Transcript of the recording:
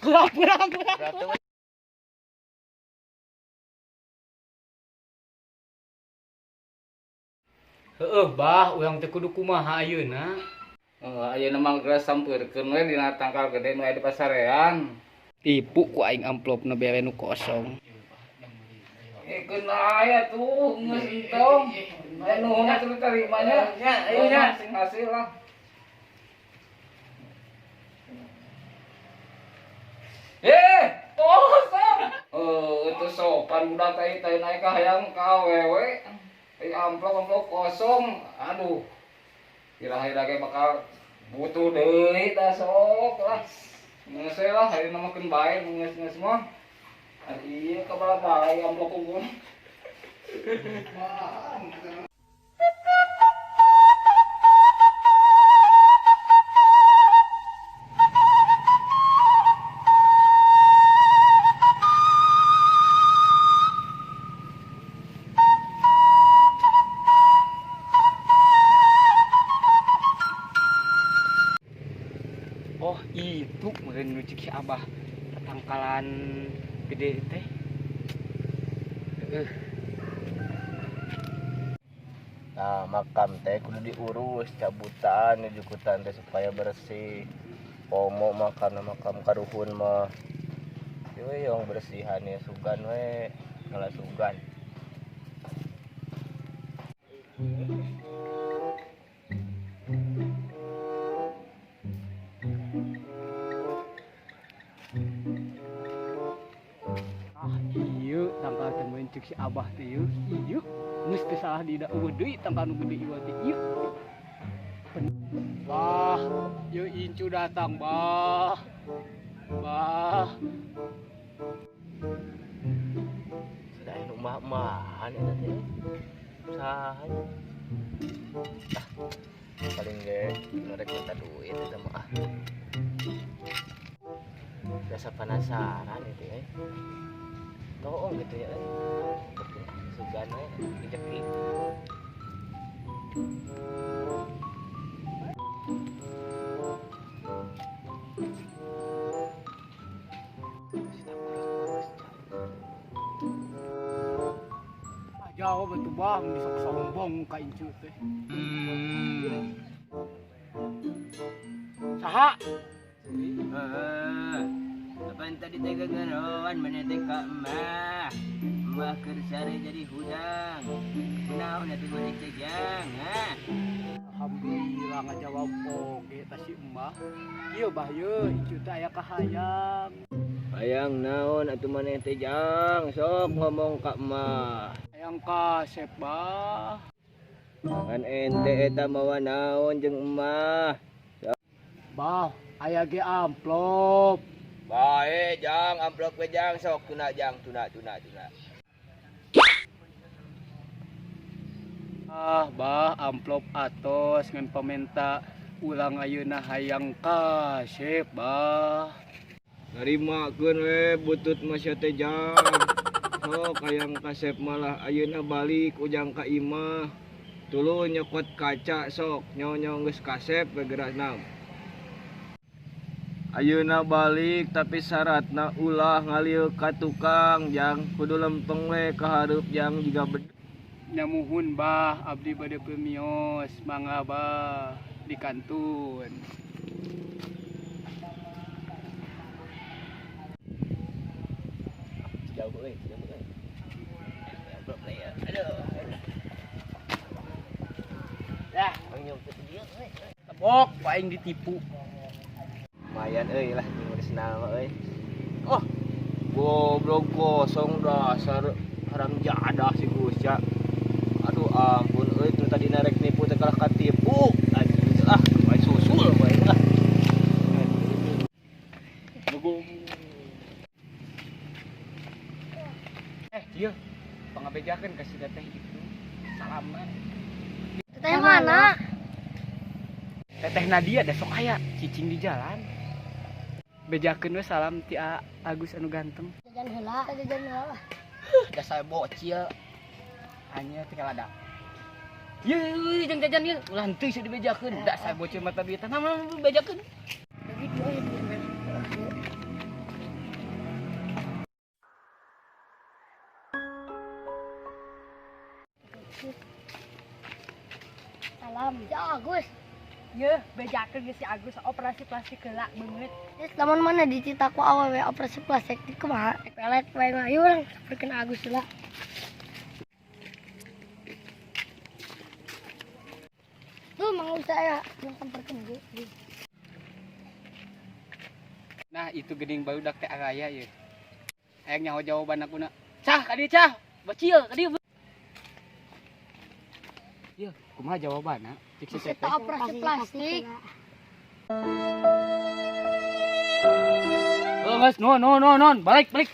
Pura-pura. Bah, urang teh kudu kumaha ayeuna? Ayeuna mah geus sampurkeun we dina tangkal gede nu aya di pasarean. Tipu ku aing amplopna bere nu kosong. Ikeun aya tuh geus entong. Aya nuhun atuh tarimanya. Ayo nya sing hasil lah. Kosong. Itu sopan budak teh naik ka hayang ka awewe. Amplop kosong. Aduh. Kira-kira ge bakal butuh deui tah sok lah. Geus lah hari nama keun bae geus mah. Ari ieu kabala bae amplop unggul. Oh, itu meureun nu cik si Abah tatangkalan gede teh. Nah, makam teh kudu diurus, cabutan, dijukutan teh supaya bersih. Pomo makam karuhun mah. Ieu yang bersihan ya sugan we, ngalah sugan. Ieu tangkal teh meureun cik si Abah teh ieu. Geus teh salah di da eueuh deui tangkal nu gede ieu teh ieu. Bah, ieu incu datang, Bah. Bah. Sudah nu mah-mahan eta teh. Saha nya? Paling ge nurek minta duit eta mah. Biasa penasaran itu ya. Toong gitu ya. Sugan we rezeki. Jauh betul Bang, bisa sombong ka incu teh. Saha? Kapan tadi teh gagaroan mana teh ka emah. Emah keur sare jadi hudang. Naon atuh mana teh jang, Alhamdulillah ngajawab oge ta si Emah. Ieu bah ieu incu teh aya kahayang. Hayang naon atuh mana teh jang, sok ngomong ka emah. Hayang kasep bah. Kan ente eta mawa naon jeung emah. Bah, aya ge amplop. Bae jang amplop we jang sok tuna jang tuna. Bah amplop atos ngan pamenta ulang ayeuna hayang kasep bah. Narimakeun we butut mah sia teh jang. Sok hayang kasep malah ayeuna balik ujang ka imah. Tuluy nyokot kaca sok nyaho geus kasep we gerakna. Ayeuna balik tapi syaratna ulah ngalieu ka tukang jang kudu lempeng we ka hareup jang jiga Nyamuhun bah abdi bade pemios mangga bah di kantun. jauh euy. Amplop ya. Aduh. Dah, nyum teh dieu euy. Tebok paing ditipu. Lumayan euy lah ngeuresna mah euy. Oh, goblok kosong dasar haram jadah si Gusya. Aduh ampun euy nu tadi narek nipu teh kalah katipu. Aduh bae susul bae lah. Begum. Ieu pangabejakeun ka si teteh itu. Salaman. Teteh mana? Teteh Nadia da sok aya cicing di jalan. Bejakeun we salam ti Agus anu ganteng. Jajan heula. Dasar bocil. Hanya teh kalada. Ieu jeung jajan ieu ulah henteu sih dibejakeun. Dasar bocil mata bieu tah bejakeun. Salam. Ya Agus. Ye, bejakeun geus si Agus operasi plastik geulak beungeut. Yes, lamun mana dicitaku awewe operasi plastik di kumaha? Pelet wae ngayu urang saperkeun Agus heula. Tuh mang saya yang saperkeun ge. Nah itu gening barudak teh araya ya. Hayang nyaho jawaban aku nak. Cah ka dieu cah. Bacil ka dieu. Ieu kumaha jawabanna? Cik si Kita operasi plastik. Oh, Mas, non, balik.